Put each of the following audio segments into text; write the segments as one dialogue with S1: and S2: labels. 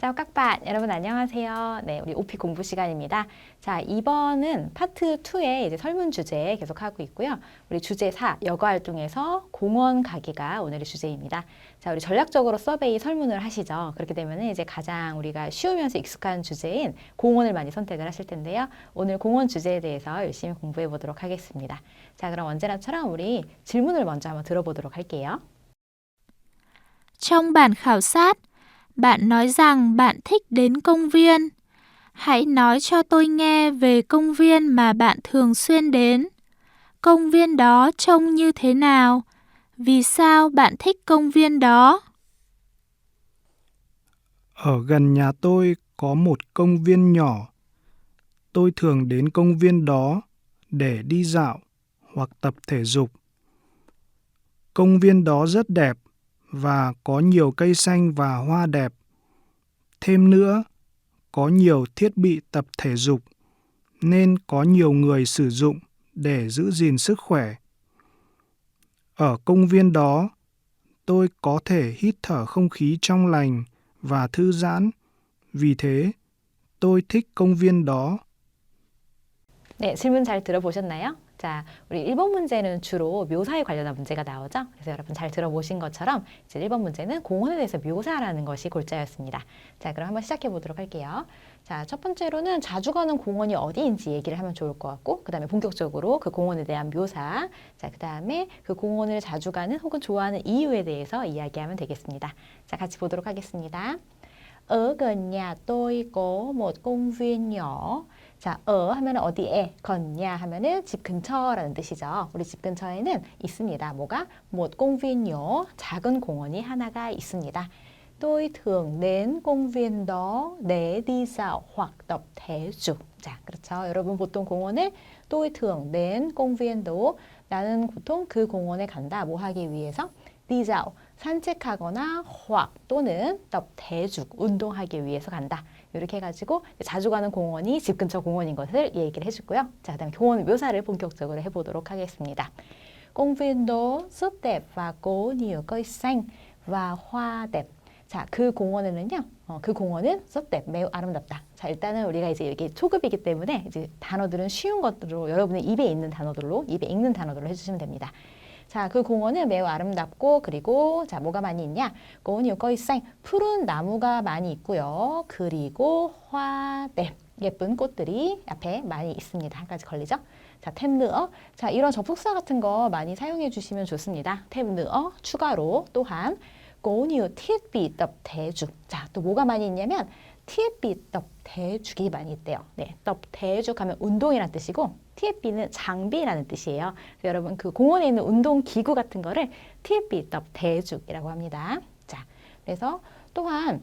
S1: Chào các bạn, 여러분 안녕하세요. 네, 우리 오피 공부 시간입니다. 자, 이번은 파트 2의 이제 설문 주제 계속 하고 있고요. 우리 주제 4, 여가 활동에서 공원 가기가 오늘의 주제입니다. 자, 우리 전략적으로 서베이 설문을 하시죠. 그렇게 되면 이제 가장 우리가 쉬우면서 익숙한 주제인 공원을 많이 선택을 하실 텐데요. 오늘 공원 주제에 대해서 열심히 공부해 보도록 하겠습니다. 자, 그럼 언제나처럼 우리 질문을 먼저 한번 들어보도록 할게요.
S2: Trong bản khảo sát, bạn nói rằng bạn thích đến công viên. Hãy nói cho tôi nghe về công viên mà bạn thường xuyên đến. Công viên đó trông như thế nào? Vì sao bạn thích công viên đó?
S3: Ở gần nhà tôi có một công viên nhỏ. Tôi thường đến công viên đó để đi dạo hoặc tập thể dục. Công viên đó rất đẹp và có nhiều cây xanh và hoa đẹp. Thêm nữa, có nhiều thiết bị tập thể dục nên có nhiều người sử dụng để giữ gìn sức khỏe. Ở công viên đó, tôi có thể hít thở không khí trong lành và thư giãn. Vì thế, tôi thích công viên đó.
S1: 네, 질문 잘 들어보셨나요? 자, 우리 1번 문제는 주로 묘사에 관련한 문제가 나오죠. 그래서 여러분 잘 들어보신 것처럼 이제 1번 문제는 공원에 대해서 묘사라는 것이 골자였습니다. 자, 그럼 한번 시작해 보도록 할게요. 자, 첫 번째로는 자주 가는 공원이 어디인지 얘기를 하면 좋을 것 같고, 그 다음에 본격적으로 그 공원에 대한 묘사, 자, 그 다음에 그 공원을 자주 가는 혹은 좋아하는 이유에 대해서 이야기하면 되겠습니다. 자, 같이 보도록 하겠습니다. Ở gần nhà tôi có một công viên nhỏ. 자, 하면 어디에, 건냐 하면은 집 근처라는 뜻이죠. 우리 집 근처에는 있습니다. 뭐가? một công viên nhỏ, 작은 공원이 하나가 있습니다. Tôi thường đến công viên đó để đi dạo hoặc tập thể dục. 자, 그렇죠. 여러분 보통 공원을 tôi thường đến công viên đó, 나는 보통 그 공원에 간다. 뭐 하기 위해서? đi dạo, 산책하거나 hoặc 또는 tập thể dục, 운동하기 위해서 간다. 이렇게 해가지고 자주 가는 공원이 집 근처 공원인 것을 얘기를 해주고요. 자, 그다음에 공원 묘사를 본격적으로 해보도록 하겠습니다. công viên đó rất đẹp và có nhiều cây xanh và hoa đẹp. 자, 그 공원에는요, 그 공원은 rất đẹp, 매우 아름답다. 자, 일단은 우리가 이제 이게 초급이기 때문에 이제 단어들은 쉬운 것들로 여러분의 입에 있는 단어들로, 입에 읽는 단어들로 해주시면 됩니다. 자, 그 공원은 매우 아름답고, 그리고 자, 뭐가 많이 있냐? 고니오 거이생, 푸른 나무가 많이 있고요. 그리고 화대, 예쁜 꽃들이 앞에 많이 있습니다. 한 가지 걸리죠? 자, 템 nữa. 자, 이런 접속사 같은 거 많이 사용해 주시면 좋습니다. 템 nữa, 추가로 또한 고니오 thiết bị tập thể dục. 자, 또 뭐가 많이 있냐면 thiết bị tập thể dục 이 많이 있대요. 네, tập thể dục 하면 운동이란 뜻이고 TFB는 장비라는 뜻이에요. 그래서 여러분 그 공원에 있는 운동 기구 같은 거를 TFB tập thể dục 이라고 합니다. 자, 그래서 또한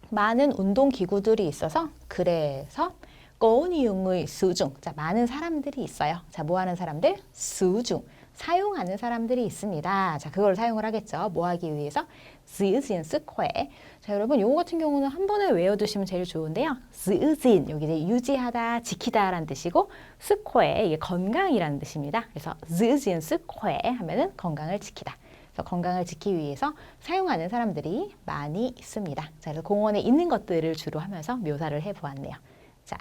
S1: 많은 운동 기구들이 있어서 그래서 có nhiều người sử dụng. 자, 많은 사람들이 있어요. 자, 뭐 하는 사람들? sử dụng. 사용하는 사람들이 있습니다. 자, 그걸 사용을 하겠죠. 뭐 하기 위해서? giữ gìn sức khỏe. 자, 여러분 요거 같은 경우는 한 번에 외워두시면 제일 좋은데요. giữ gìn, 여기 이제 유지하다, 지키다라는 뜻이고 sức khỏe, 이게 건강이라는 뜻입니다. 그래서 giữ gìn sức khỏe 하면은 건강을 지키다. 그래서 건강을 지키기 위해서 사용하는 사람들이 많이 있습니다. 자, 그래서 공원에 있는 것들을 주로 하면서 묘사를 해보았네요. 자,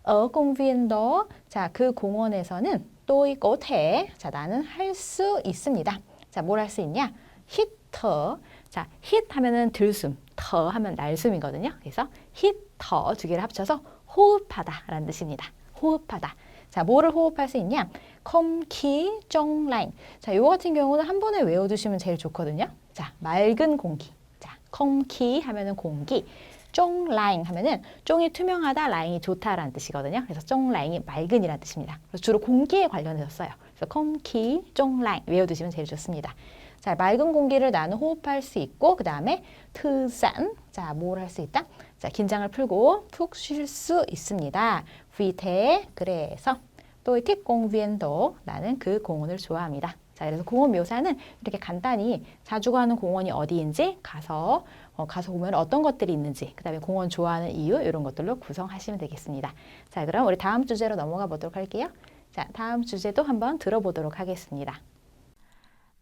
S1: ở công viên đó, 자, 그 공원에서는 tôi có thể, 자, 나는 할 수 있습니다. 자, 뭘 할 수 있냐? hít thở. 자, hit 하면은 들숨, 더 하면 날숨이거든요. 그래서 hit, 더 두 개를 합쳐서 호흡하다라는 뜻입니다. 호흡하다. 자, 뭐를 호흡할 수 있냐? không khí trong lành. 자, 요거 같은 경우는 한 번에 외워두시면 제일 좋거든요. 자, 맑은 공기. 자, không khí 하면은 공기. 쫑 라인 하면은 쫑이 투명하다, 라인이 좋다라는 뜻이거든요. 그래서 쫑 라인이 맑은이라는 뜻입니다. 그래서 주로 공기에 관련해서 써요. 그래서空khí, 쫑 라인 외워두시면 제일 좋습니다. 자, 맑은 공기를 나는 호흡할 수 있고, 그 다음에 thư giãn. 자, 뭘 할 수 있다? 자, 긴장을 풀고 푹 쉴 수 있습니다. vì thế, 그래서 tôi thích công viên đó. 나는 그 공원을 좋아합니다. 자, 그래서 공원 묘사는 이렇게 간단히 자주 가는 공원이 어디인지 가서 보면 어떤 것들이 있는지, 그 다음에 공원 좋아하는 이유 이런 것들로 구성하시면 되겠습니다. 자, 그럼 우리 다음 주제로 넘어가 보도록 할게요. 자, 다음 주제도 한번 들어보도록 하겠습니다.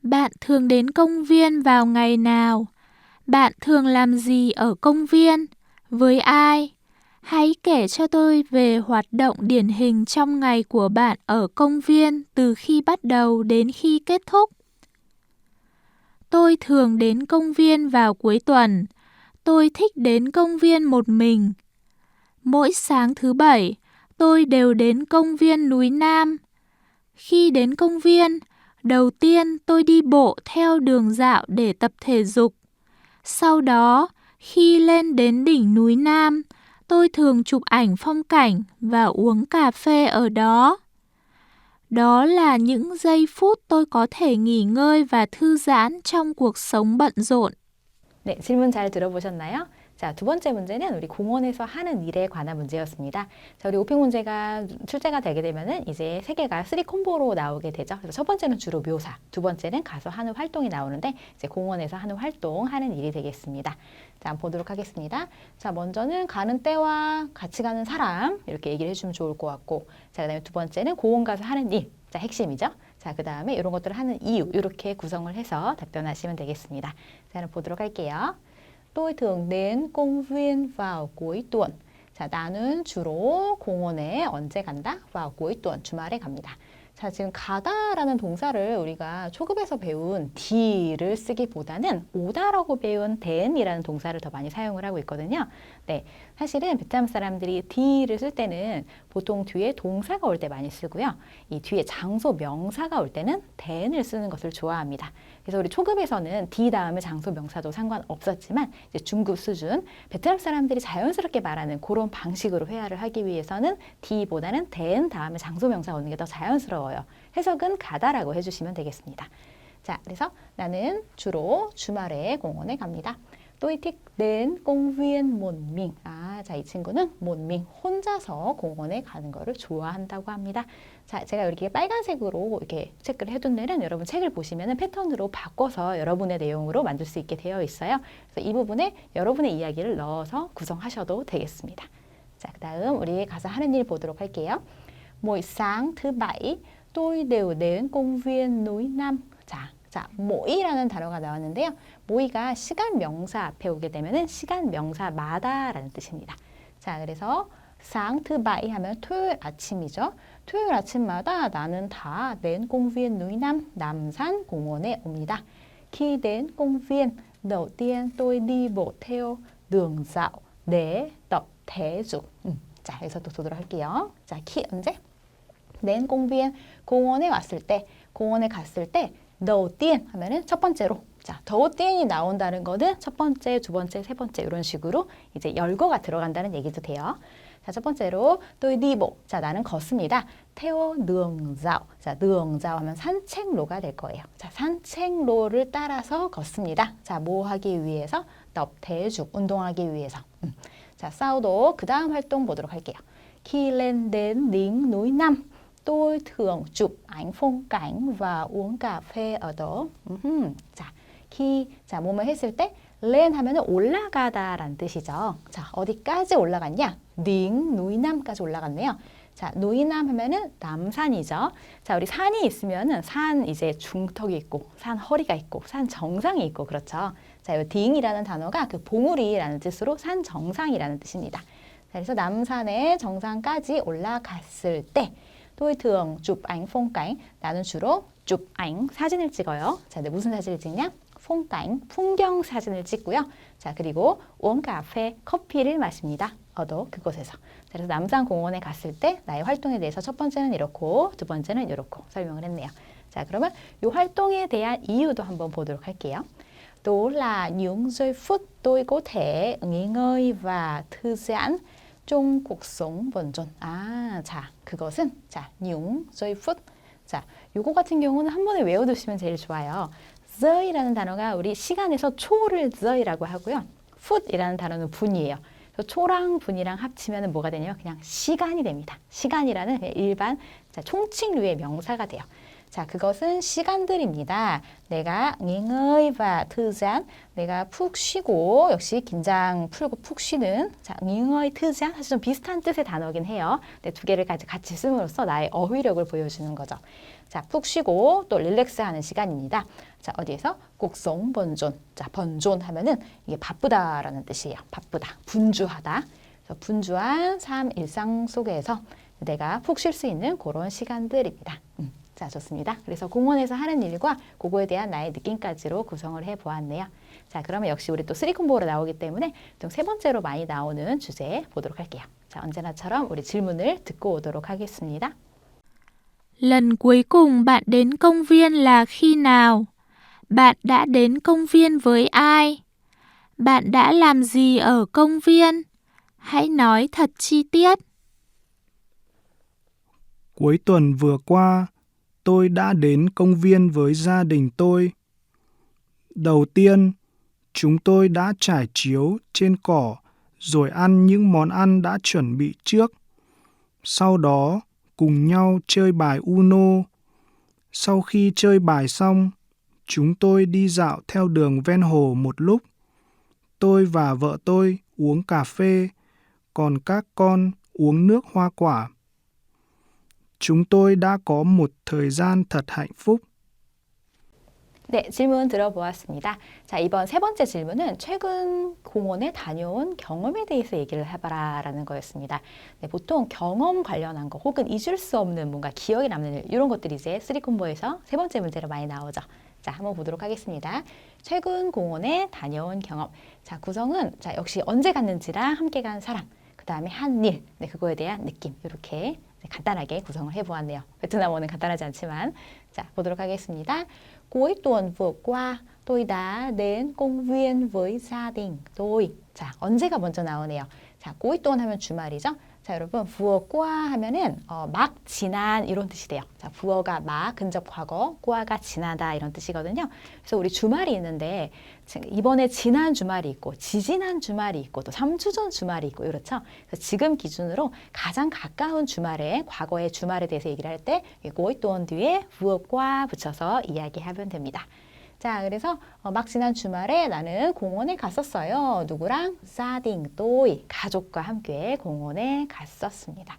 S2: Bạn thường đến công viên vào ngày nào? Bạn thường làm gì ở công viên? Với ai? Hãy kể cho tôi về hoạt động điển hình trong ngày của bạn ở công viên từ khi bắt đầu đến khi kết thúc. Tôi thường đến công viên vào cuối tuần. Tôi thích đến công viên một mình. Mỗi sáng thứ Bảy, tôi đều đến công viên núi Nam. Khi đến công viên, đầu tiên tôi đi bộ theo đường dạo để tập thể dục. Sau đó, khi lên đến đỉnh núi Nam, tôi thường chụp ảnh phong cảnh và uống cà phê ở đó. Đó là những giây phút tôi có thể nghỉ ngơi và thư giãn trong cuộc sống bận rộn.
S1: 네, 질문 잘 들어보셨나요? 자, 두 번째 문제는 우리 공원에서 하는 일에 관한 문제였습니다. 자, 우리 오픽 문제가 출제가 되게 되면은 이제 세 개가 3콤보로 나오게 되죠. 그래서 첫 번째는 주로 묘사, 두 번째는 가서 하는 활동이 나오는데 이제 공원에서 하는 활동, 하는 일이 되겠습니다. 자, 한번 보도록 하겠습니다. 자, 먼저는 가는 때와 같이 가는 사람 이렇게 얘기를 해주면 좋을 것 같고, 자, 그다음에 두 번째는 공원 가서 하는 일, 자, 핵심이죠. 자, 그 다음에 이런 것들을 하는 이유 이렇게 구성을 해서 답변하시면 되겠습니다. 자, 그럼 보도록 할게요. Tôi thường đến công viên vào cuối tuần. 자, 나는 주로 공원에 언제 간다? vào cuối tuần, 주말에 갑니다. 자, 지금 가다라는 동사를 우리가 초급에서 배운 D를 쓰기보다는 오다라고 배운 then이라는 동사를 더 많이 사용을 하고 있거든요. 네, 사실은 베트남 사람들이 D를 쓸 때는 보통 뒤에 동사가 올 때 많이 쓰고요. 이 뒤에 장소 명사가 올 때는 then을 쓰는 것을 좋아합니다. 그래서 우리 초급에서는 D 다음에 장소 명사도 상관없었지만 이제 중급 수준 베트남 사람들이 자연스럽게 말하는 그런 방식으로 회화를 하기 위해서는 D보다는 then 다음에 장소 명사 오는 게 더 자연스러워요. 해석은 가다라고 해주시면 되겠습니다. 자, 그래서 나는 주로 주말에 공원에 갑니다. Tôi thích đến công viên một mình. 아, 자, 이 친구는 một mình, 혼자서 공원에 가는 거를 좋아한다고 합니다. 자, 제가 이렇게 빨간색으로 이렇게 체크를 해둔 데는 여러분 책을 보시면 패턴으로 바꿔서 여러분의 내용으로 만들 수 있게 되어 있어요. 그래서 이 부분에 여러분의 이야기를 넣어서 구성하셔도 되겠습니다. 자, 그 다음 우리 가서 하는 일 보도록 할게요. Mỗi sáng thứ Bảy, tôi đều đến công viên núi Nam. 자, mỗi 라는 단어가 나왔는데요. mỗi 가 시간 명사 앞에 오게 되면은 시간 명사마다라는 뜻입니다. 자, 그래서 sáng thứ Bảy 하면 토요일 아침이죠. 토요일 아침마다 나는 다 đến công viên núi Nam, 남산 공원에 옵니다. Khi đến công viên, đầu tiên tôi đi bộ theo đường dạo để tập thể dục. 자, 여기서 또 보도록 할게요. 자, 키 언제? đến công viên, 공원에 왔을 때, 공원에 갔을 때 đầu tiên 하면은 첫 번째로. 자, đầu tiên 이 나온다는 거는 첫 번째, 두 번째, 세 번째 이런 식으로 이제 열거가 들어간다는 얘기도 돼요. 자, 첫 번째로 tôi đi bộ. 자, 나는 걷습니다. theo đường dạo. 자, đường dạo 하면 산책로가 될 거예요. 자, 산책로를 따라서 걷습니다. 자, 뭐 하기 위해서? tập thể dục, 운동하기 위해서. 자, sau 그 다음 활동 보도록 할게요. Khi lên đến đỉnh núi Năm, tôi thường chụp ảnh phong cảnh và uống cà phê ở đó. 자, khi, 자, 뭐뭐 했을 때 lên 하면은 올라가다라는 뜻이죠. 자, 어디까지 올라갔냐? 딩, 누이남까지 올라갔네요. 자, 누이남 하면은 남산이죠. 자, 우리 산이 있으면은 산 이제 중턱이 있고, 산 허리가 있고, 산 정상이 있고, 그렇죠. 자, 이 딩이라는 단어가 그 봉우리라는 뜻으로 산 정상이라는 뜻입니다. 자, 그래서 남산의 정상까지 올라갔을 때 tôi thường chụp ảnh phong cảnh. 나는 주로 chụp ảnh, 사진을 찍어요. 자, 근데 무슨 사진을 찍냐? phong cảnh, 풍경 사진을 찍고요. 자, 그리고 uống cà phê, 커피를 마십니다. 어도 그곳에서. 자, 그래서 남산 공원에 갔을 때 나의 활동에 대해서 첫 번째는 이렇고 두 번째는 이렇고 설명을 했네요. 자, 그러면 이 활동에 대한 이유도 한번 보도록 할게요. Đó là những giây phút tôi có thể nghỉ ngơi và thư giãn trong cuộc sống bận rộn. 아, 자, 그것은 자, những giây phút. 자, 요거 같은 경우는 한 번에 외워두시면 제일 좋아요. giây 라는 단어가 우리 시간에서 초를 giây 라고 하고요. foot이라는 단어는 분이에요. 그래서 초랑 분이랑 합치면 뭐가 되냐면 그냥 시간이 됩니다. 시간이라는 그냥 일반 자, 총칭류의 명사가 돼요. 자, 그것은 시간들입니다. 내가 nghỉ ngơi và thư giãn. 내가 푹 쉬고 역시 긴장 풀고 푹 쉬는. 자, nghỉ ngơi, thư giãn 사실 좀 비슷한 뜻의 단어긴 해요. 근데 두 개를 같이 씀으로써 나의 어휘력을 보여주는 거죠. 자, 푹 쉬고 또 릴렉스 하는 시간입니다. 자, 어디에서? 곡성 번존. 자, 번존 하면은 이게 바쁘다라는 뜻이에요. 바쁘다, 분주하다. 그래서 분주한 삶 일상 속에서 내가 푹 쉴 수 있는 그런 시간들입니다. 자, 좋습니다. 그래서 공원에서 하는 일과 그거에 대한 나의 느낌까지로 구성을 해보았네요. 자, 그러면 역시 우리 또 3콤보로 나오기 때문에 좀 세 번째로 많이 나오는 주제 보도록 할게요. 자, 언제나처럼 우리 질문을 듣고 오도록 하겠습니다.
S2: Lần cuối cùng bạn đến công viên là khi nào? Bạn đã đến công viên với ai? Bạn đã làm gì ở công viên? Hãy nói thật chi tiết.
S3: Cuối tuần vừa qua, tôi đã đến công viên với gia đình tôi. Đầu tiên, chúng tôi đã trải chiếu trên cỏ rồi ăn những món ăn đã chuẩn bị trước. Sau đó, cùng nhau chơi bài Uno. Sau khi chơi bài xong, chúng tôi đi dạo theo đường ven hồ một lúc. Tôi và vợ tôi uống cà phê, còn các con uống nước hoa quả. Chúng tôi đã có một thời gian thật hạnh phúc.
S1: 네, 질문 들어보았습니다. 자, 이번 세 번째 질문은 최근 공원에 다녀온 경험에 대해서 얘기를 해봐라 라는 거였습니다. 네, 보통 경험 관련한 거 혹은 잊을 수 없는 뭔가 기억에 남는 일 이런 것들이 이제 3콤보에서 세 번째 문제로 많이 나오죠. 자, 한번 보도록 하겠습니다. 최근 공원에 다녀온 경험. 자, 구성은 자, 역시 언제 갔는지랑 함께 간 사람, 그 다음에 한 일, 네, 그거에 대한 느낌 이렇게 간단하게 구성을 해보았네요. 베트남어는 간단하지 않지만 자, 보도록 하겠습니다. Cuối tuần vừa qua, tôi đã đến công viên với gia đình tôi. 자, 언제가 먼저 나오네요. 자, cuối tuần 하면 주말이죠. 자, 여러분, vừa qua 하면은 막 지난 이런 뜻이 돼요. 자, 부어가 막 근접 과거, qua 가 지나다 이런 뜻이거든요. 그래서 우리 주말이 있는데 이번에 지난 주말이 있고 지지난 주말이 있고 또 3주 전 주말이 있고 이렇죠. 그래서 지금 기준으로 가장 가까운 주말에 과거의 주말에 대해서 얘기를 할 때 cuối tuần 뒤에 vừa qua 붙여서 이야기하면 됩니다. 자, 그래서 막 지난 주말에 나는 공원에 갔었어요. 누구랑? gia đình tôi. 가족과 함께 공원에 갔었습니다.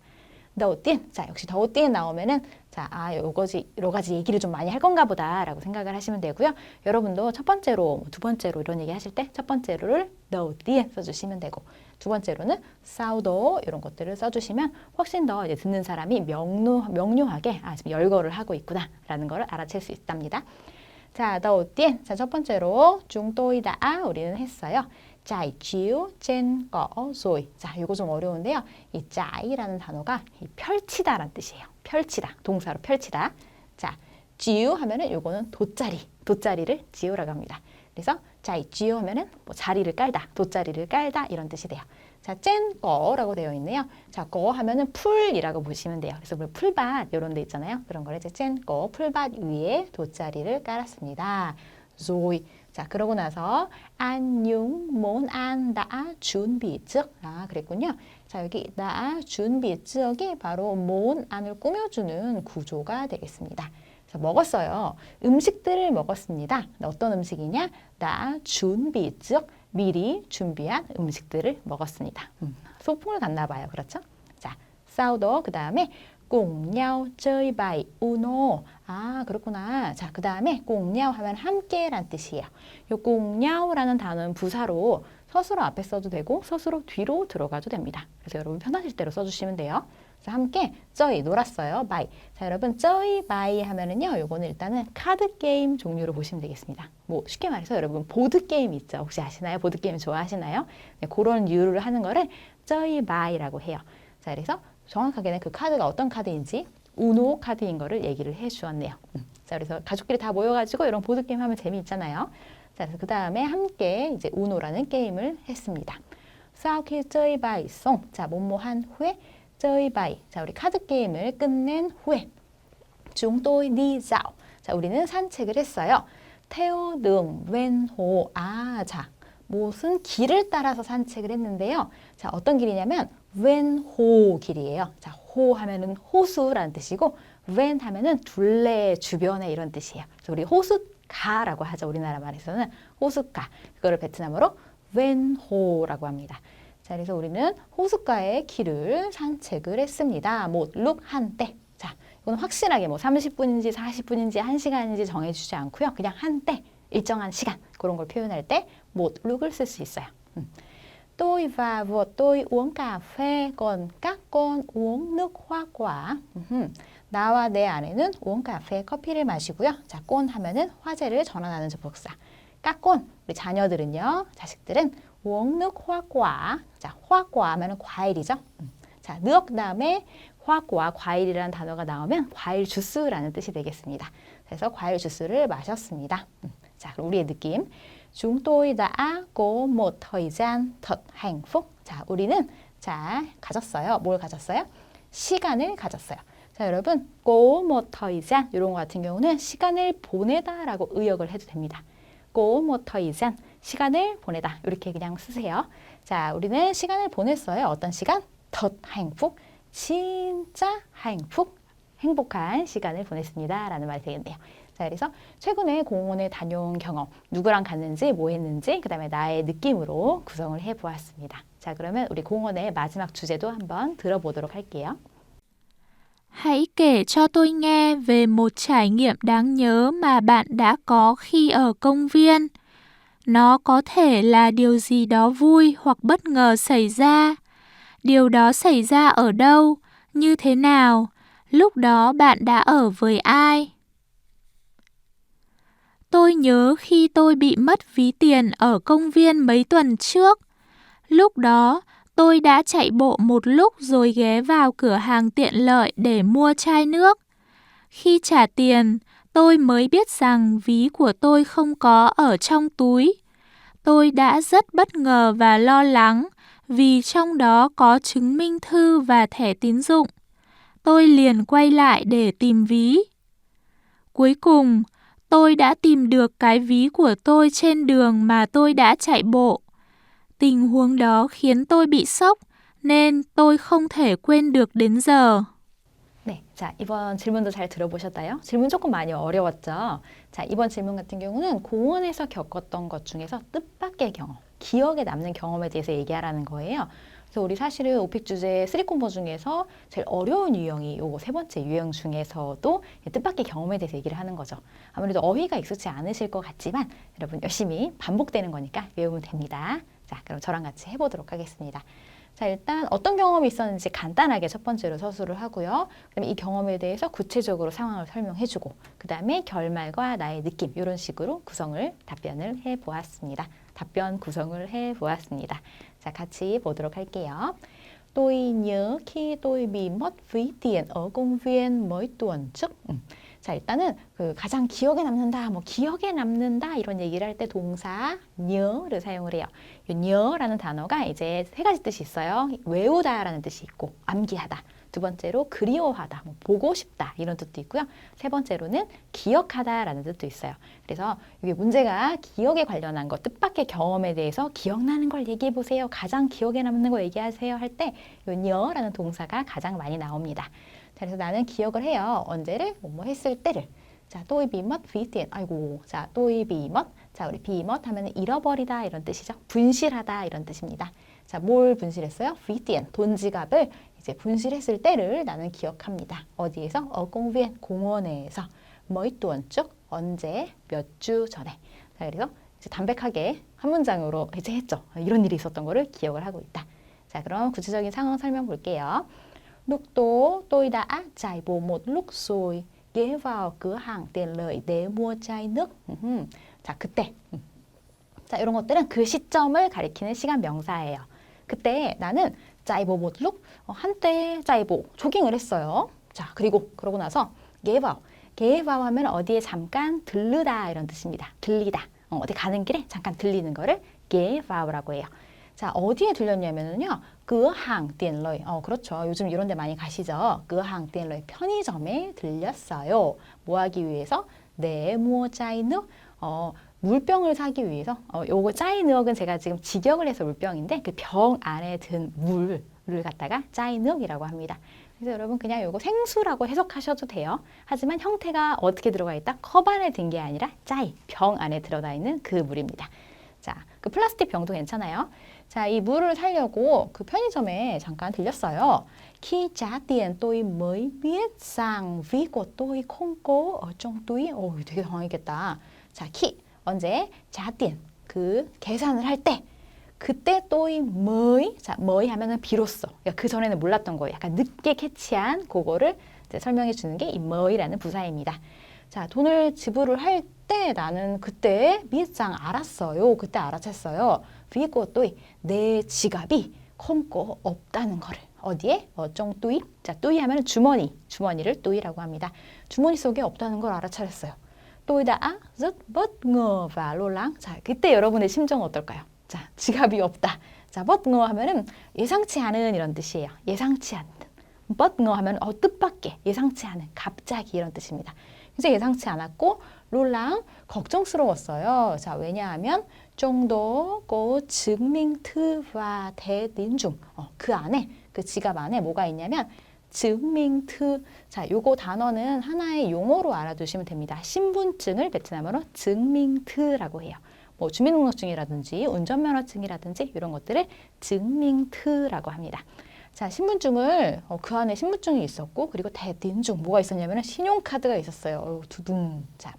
S1: đầu tiên. 자, 역시 đầu tiên 나오면은 자, 여러 가지 얘기를 좀 많이 할 건가 보다라고 생각을 하시면 되고요. 여러분도 첫 번째로, 두 번째로 이런 얘기 하실 때 첫 번째로를 đầu tiên 써주시면 되고 두 번째로는 sau đó 이런 것들을 써주시면 훨씬 더 이제 듣는 사람이 명료하게 지금 열거를 하고 있구나라는 걸 알아챌 수 있답니다. 자, đầu tiên. 자, 첫 번째로 chúng tôi đã 우리는 했어요. trải chiếu trên cỏ rồi. 자, 이거 좀 어려운데요. 이 trải 라는 단어가 이 펼치다라는 뜻이에요. 펼치다. 동사로 펼치다. 자, chiếu 하면은 요거는 돗자리를 지우라고 합니다. 그래서 trải chiếu 하면은 뭐 자리를 깔다, 돗자리를 깔다 이런 뜻이 돼요. 자, trên cỏ 라고 되어 있네요. 자, cỏ 하면은 풀이라고 보시면 돼요. 그래서 뭐 풀밭 이런 데 있잖아요. 그런 거를 이제 trên cỏ 풀밭 위에 돗자리를 깔았습니다. rồi. 자, 그러고 나서 ăn những món ăn đã 준비 trước. 그랬군요. 자, 여기 đã 준비 trước 이 바로 món 안을 꾸며주는 구조가 되겠습니다. 그래서 먹었어요. 음식들을 먹었습니다. 어떤 음식이냐? đã 준비 trước. 미리 준비한 음식들을 먹었습니다. 소풍을 갔나 봐요. 그렇죠? 자, sau đó 그 다음에 cùng nhau chơi bài Uno. 그렇구나. 자, 그 다음에 cùng nhau 하면 함께란 뜻이에요. 요 cùng nhau 라는 단어는 부사로 서술어 앞에 써도 되고 서술어 뒤로 들어가도 됩니다. 그래서 여러분 편하실 대로 써주시면 돼요. 그래서 함께 chơi 놀았어요. 바이. 자, 여러분 chơi 바이 하면은요. 요거는 일단은 카드 게임 종류로 보시면 되겠습니다. 뭐 쉽게 말해서 여러분 보드 게임 있죠. 혹시 아시나요? 보드 게임 좋아하시나요? 네, 그런 류를 하는 거를 chơi 바이라고 해요. 자, 그래서 정확하게는 그 카드가 어떤 카드인지 우노 카드인 거를 얘기를 해 주었네요. 자, 그래서 가족끼리 다 모여가지고 이런 보드 게임 하면 재미있잖아요. 자, 그래서 그 다음에 함께 이제 우노라는 게임을 했습니다. sau khi chơi bài xong, 자, 뭐뭐한 후에 chơi bài. 자, 우리 카드 게임을 끝낸 후에 chúng tôi đi dạo. 자, 우리는 산책을 했어요. theo đường ven hồ. 자, 무슨 길을 따라서 산책을 했는데요. 자, 어떤 길이냐면 웬호 길이에요. 자, 호 하면은 호수라는 뜻이고 웬 하면은 둘레 주변에 이런 뜻이에요. 그래서 우리 호숫가라고 하죠. 우리나라 말에서는 호숫가. 그거를 베트남어로 웬호라고 합니다. 자, 그래서 우리는 호숫가에 길을 산책을 했습니다. 못룩 한때. 자, 이건 확실하게 뭐 30분인지 40분인지 1시간인지 정해주지 않고요. 그냥 한때, 일정한 시간 그런 걸 표현할 때 못룩을 쓸 수 있어요. Tôi và vợ tôi uống cà phê, còn các con uống nước hoa quả. 나와 내 아내는 uống cà phê, 커피를 마시고요. 자, 꼰 하면은 화제를 전환하는 접속사. 까꼰, 우리 자녀들은요, 자식들은 uống nước hoa quả. 자, hoa quả 하면은 과일이죠. 자, nước 다음에 hoa quả, 과일이라는 단어가 나오면 과일 주스라는 뜻이 되겠습니다. 그래서 과일 주스를 마셨습니다. 자, 그럼 우리의 느낌. Chúng tôi đã có một thời gian thật hạnh phúc. 자, 우리는 자, 가졌어요. 뭘 가졌어요? 시간을 가졌어요. 자, 여러분, có một thời gian 이런 거 같은 경우는 시간을 보내다라고 의역을 해도 됩니다. có một thời gian 시간을 보내다 이렇게 그냥 쓰세요. 자, 우리는 시간을 보냈어요. 어떤 시간? thật hạnh phúc. 진짜 hạnh phúc. 행복한 시간을 보냈습니다. 라는 말이 되겠네요. 자, 그래서 최근에 공원에 다녀온 경험, 누구랑 갔는지, 뭐 했는지, 그 다음에 나의 느낌으로 구성을 해보았습니다. 자, 그러면 우리 공원의 마지막 주제도 한번 들어보도록 할게요.
S2: Hãy kể cho tôi nghe về một trải nghiệm đáng nhớ mà bạn đã có khi ở công viên. Nó có thể là điều gì đó vui hoặc bất ngờ xảy ra. Điều đó xảy ra ở đâu? Như thế nào? Lúc đó bạn đã ở với ai? Tôi nhớ khi tôi bị mất ví tiền ở công viên mấy tuần trước. Lúc đó, tôi đã chạy bộ một lúc rồi ghé vào cửa hàng tiện lợi để mua chai nước. Khi trả tiền, tôi mới biết rằng ví của tôi không có ở trong túi. Tôi đã rất bất ngờ và lo lắng vì trong đó có chứng minh thư và thẻ tín dụng. Tôi liền quay lại để tìm ví. Cuối cùng, tôi đã tìm được cái ví của tôi trên đường mà tôi đã chạy bộ. Tình huống đó khiến tôi bị sốc nên tôi không thể quên được đến giờ.
S1: 네, 자, 이번 질문도 잘 들어보셨나요? 질문 조금 많이 어려웠죠? 자, 이번 질문 같은 경우는 공원에서 겪었던 것 중에서 뜻밖의 경험, 기억에 남는 경험에 대해서 얘기하라는 거예요. 그래서 우리 사실은 오픽 주제 3콤보 중에서 제일 어려운 유형이 요거 세 번째 유형 중에서도 뜻밖의 경험에 대해서 얘기를 하는 거죠. 아무래도 어휘가 익숙치 않으실 것 같지만 여러분 열심히 반복되는 거니까 외우면 됩니다. 자, 그럼 저랑 같이 해보도록 하겠습니다. 자, 일단 어떤 경험이 있었는지 간단하게 첫 번째로 서술을 하고요. 그다음에 이 경험에 대해서 구체적으로 상황을 설명해주고 그 다음에 결말과 나의 느낌 이런 식으로 답변을 해보았습니다. 답변 구성을 해보았습니다. 자, 같이 보도록 할게요. Tôi nhớ khi tôi bị mất ví tiền ở công viên mấy tuần trước. 자, 일단은 그 가장 기억에 남는다, 뭐 기억에 남는다 이런 얘기를 할 때 동사 nhớ 를 사용을 해요. 이 nhö라는 단어가 이제 세 가지 뜻이 있어요. 외우다라는 뜻이 있고 암기하다. 두 번째로 그리워하다, 뭐 보고 싶다 이런 뜻도 있고요. 세 번째로는 기억하다라는 뜻도 있어요. 그래서 이게 문제가 기억에 관련한 것, 뜻밖의 경험에 대해서 기억나는 걸 얘기해 보세요. 가장 기억에 남는 거 얘기하세요 할 때 이 nhö라는 동사가 가장 많이 나옵니다. 자, 그래서 나는 기억을 해요. 언제를? 뭐뭐 했을 때를. 자, tôi bị mất ví tiền. 아이고, 자, tôi bị mất. 자, 우리 bị mất 하면 잃어버리다 이런 뜻이죠. 분실하다 이런 뜻입니다. 자, 뭘 분실했어요? ví tiền, 돈 지갑을 이제 분실했을 때를 나는 기억합니다. 어디에서? ở công viên, 공원에서. mấy tuần trước, 언제? 몇 주 전에. 자, 그래서 이제 담백하게 한 문장으로 이제 했죠. 이런 일이 있었던 거를 기억을 하고 있다. 자, 그럼 구체적인 상황 설명 볼게요. Lúc đó tôi đã chạy bộ một lúc rồi ghé vào cửa hàng tiện lợi để mua chai nước. 자, 그때. 자, 이런 것들은 그 시점을 가리키는 시간 명사예요. 그때 나는 짜이보 못룩 한때 짜이보 조깅을 했어요. 자, 그러고 나서 게바오 하면 어디에 잠깐 들르다 이런 뜻입니다. 들리다. 어디 가는 길에 잠깐 들리는 거를 게바오라고 해요. 자, 어디에 들렸냐면요. 그항 띠엔러이. 그렇죠. 요즘 이런 데 많이 가시죠. 그항 띠엔러이 편의점에 들렸어요. 뭐 하기 위해서? 네, 무어 짜이누. 물병을 사기 위해서. 요거 짜이누억은 제가 지금 직역을 해서 물병인데 그 병 안에 든 물을 갖다가 짜이누억이라고 합니다. 그래서 여러분 그냥 이거 생수라고 해석하셔도 돼요. 하지만 형태가 어떻게 들어가 있다? 컵 안에 든 게 아니라 짜이, 병 안에 들어가 있는 그 물입니다. 자, 그 플라스틱 병도 괜찮아요. 자, 이 물을 사려고 그 편의점에 잠깐 들렸어요. Khi trả tiền tôi mới biết rằng ví của tôi không có ở trong túi. 오, 되게 당황했겠다. 자, 키 언제? trả tiền 그 계산을 할 때. 그때 또이 mới, 자, mới 하면은 비로소. 그러니까 그 전에는 몰랐던 거예요. 약간 늦게 캐치한 그거를 이제 설명해 주는 게 이 meu이라는 부사입니다. 자, 돈을 지불을 할 때 나는 그때 미장 알았어요. 그때 알아챘어요. 비고 또이 내 지갑이 콩고 없다는 거를. 어디에? 어정 뚜이. 자, 뚜이 하면은 주머니. 주머니를 뚜이라고 합니다. 주머니 속에 없다는 걸 알아차렸어요. tôi đã rất bất ngờ và lo lắng. 자, 그때 여러분의 심정은 어떨까요? 자, 지갑이 없다. 자, bất ngờ 하면은 예상치 않은 이런 뜻이에요. 예상치 않은. bất ngờ 하면 뜻밖의, 예상치 않은, 갑자기 이런 뜻입니다. 그래서 예상치 않았고 lo lắng, 걱정스러웠어요. 자, 왜냐하면 정도 có chứng minh thư và thẻ tín dụng. 그 안에, 그 지갑 안에 뭐가 있냐면 증minh thư. 자, 요거 단어는 하나의 용어로 알아두시면 됩니다. 신분증을 베트남어로 증minh thư 라고 해요. 뭐 주민등록증이라든지 운전면허증이라든지 이런 것들을 증minh thư 라고 합니다. 자, 신분증을 그 안에 신분증이 있었고 그리고 대딘중 뭐가 있었냐면 신용카드가 있었어요. 두둥. 자,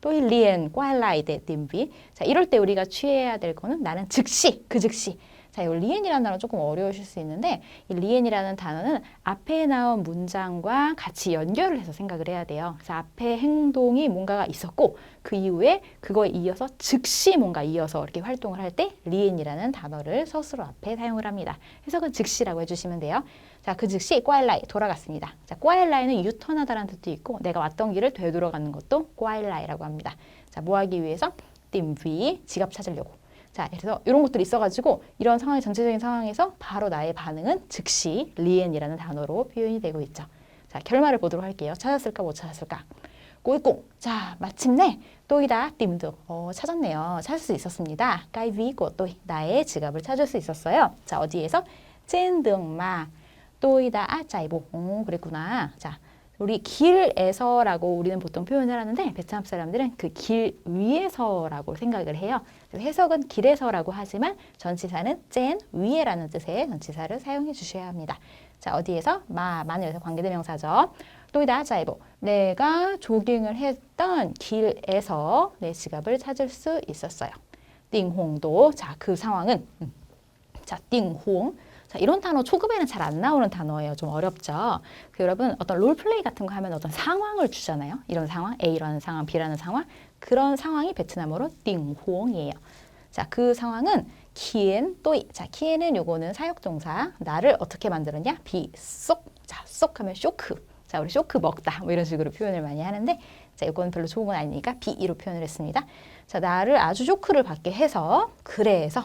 S1: 또 리엔 꽈라이 대딘비. 자, 이럴 때 우리가 취해야 될 거는 나는 즉시 그 즉시. 자, 이 리엔이라는 단어 조금 어려우실 수 있는데 이 리엔이라는 단어는 앞에 나온 문장과 같이 연결을 해서 생각을 해야 돼요. 그래서 앞에 행동이 뭔가가 있었고 그 이후에 그거에 이어서 즉시 뭔가 이어서 이렇게 활동을 할 때 리엔이라는 단어를 서술어 앞에 사용을 합니다. 해석은 즉시라고 해주시면 돼요. 자, 그 즉시 꽈일라이 돌아갔습니다. 자, 꽈일라이는 유턴하다라는 뜻도 있고 내가 왔던 길을 되돌아가는 것도 꽈일라이라고 합니다. 자, 뭐 하기 위해서? 띵비 지갑 찾으려고. 자, 그래서 이런 것들이 있어가지고 이런 상황의 전체적인 상황에서 바로 나의 반응은 즉시 리엔이라는 단어로 표현이 되고 있죠. 자, 결말을 보도록 할게요. 찾았을까 못 찾았을까? 꼴꽁. 자, 마침내 또이다 띠임득. 찾았네요. 찾을 수 있었습니다. 까이비고 또이 나의 지갑을 찾을 수 있었어요. 자, 어디에서? 젠등마 또이다 짜이보. 그랬구나. 자, 우리 길에서라고 우리는 보통 표현을 하는데 베트남 사람들은 그 길 위에서라고 생각을 해요. 해석은 길에서라고 하지만 전치사는 젠 위에라는 뜻의 전치사를 사용해 주셔야 합니다. 자, 어디에서? 마는 여기서 관계대명사죠. 또이다 자이보. 내가 조깅을 했던 길에서 내 지갑을 찾을 수 있었어요. 띵홍도. 자, 그 상황은 자, 띵홍. 자, 이런 단어 초급에는 잘 안 나오는 단어예요. 좀 어렵죠. 여러분 어떤 롤플레이 같은 거 하면 어떤 상황을 주잖아요. 이런 상황, A라는 상황, B라는 상황. 그런 상황이 베트남어로 띵홍이에요. 자, 그 상황은 키엔 또이. 자, 키엔은 요거는 사역동사. 나를 어떻게 만들었냐? 비 쏙. 자, 쏙 하면 쇼크. 자, 우리 쇼크 먹다. 뭐 이런 식으로 표현을 많이 하는데 자, 이건 별로 좋은 건 아니니까 비로 표현을 했습니다. 자, 나를 아주 쇼크를 받게 해서 그래서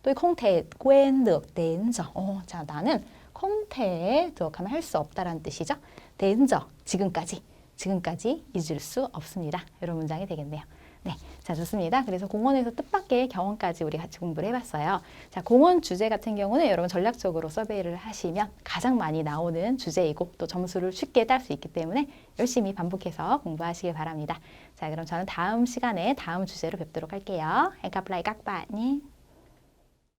S1: 또 콩태에 quên được đến giờ. 자, 나는 콩태에 들어가면 할 수 없다라는 뜻이죠. đến giờ, 지금까지 잊을 수 없습니다. 이런 문장이 되겠네요. 네, 자, 좋습니다. 그래서 공원에서 뜻밖의 경험까지 우리 같이 공부를 해봤어요. 자, 공원 주제 같은 경우는 여러분 전략적으로 서베이를 하시면 가장 많이 나오는 주제이고 또 점수를 쉽게 딸 수 있기 때문에 열심히 반복해서 공부하시길 바랍니다. 자, 그럼 저는 다음 시간에 다음 주제로 뵙도록 할게요. Hẹn gặp lại các bạn nhé.